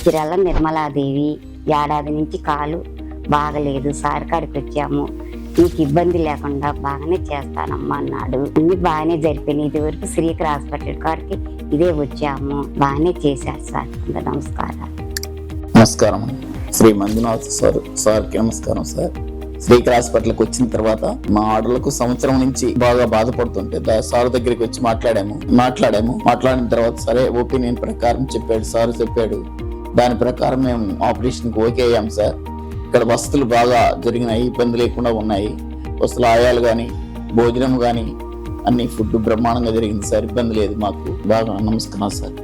చిరల్ల నిర్మలాదేవి. ఏడాది నుంచి కాలు బాగలేదు, సార్ కాడికి వచ్చాము, నీకు ఇబ్బంది లేకుండా బాగానే చేస్తానమ్మా అన్నాడు. అన్ని బాగానే జరిపోయినాయి. ఇది వరకు శ్రీకర్ హాస్పిటల్ కాడికి ఇదే వచ్చాము, బాగానే చేశారు సార్. నమస్కారం. శ్రీ మంజునాథ్ సార్కి నమస్కారం సార్. శ్రీకర్ హాస్పిటల్కి వచ్చిన తర్వాత మా ఆర్డర్లకు సంవత్సరం నుంచి బాగా బాధపడుతుంటే సార్ దగ్గరికి వచ్చి మాట్లాడిన తర్వాత సరే ఒపీనియన్ ప్రకారం చెప్పాడు సార్. దాని ప్రకారం మేము ఆపరేషన్కి ఓకే అయ్యాం సార్. ఇక్కడ వసతులు బాగా జరిగినాయి, ఇబ్బంది లేకుండా ఉన్నాయి. వసతులు ఆయాలు కానీ భోజనం కానీ అన్ని ఫుడ్ బ్రహ్మాండంగా జరిగింది సార్. ఇబ్బంది లేదు మాకు. బాగా నమస్కారం సార్.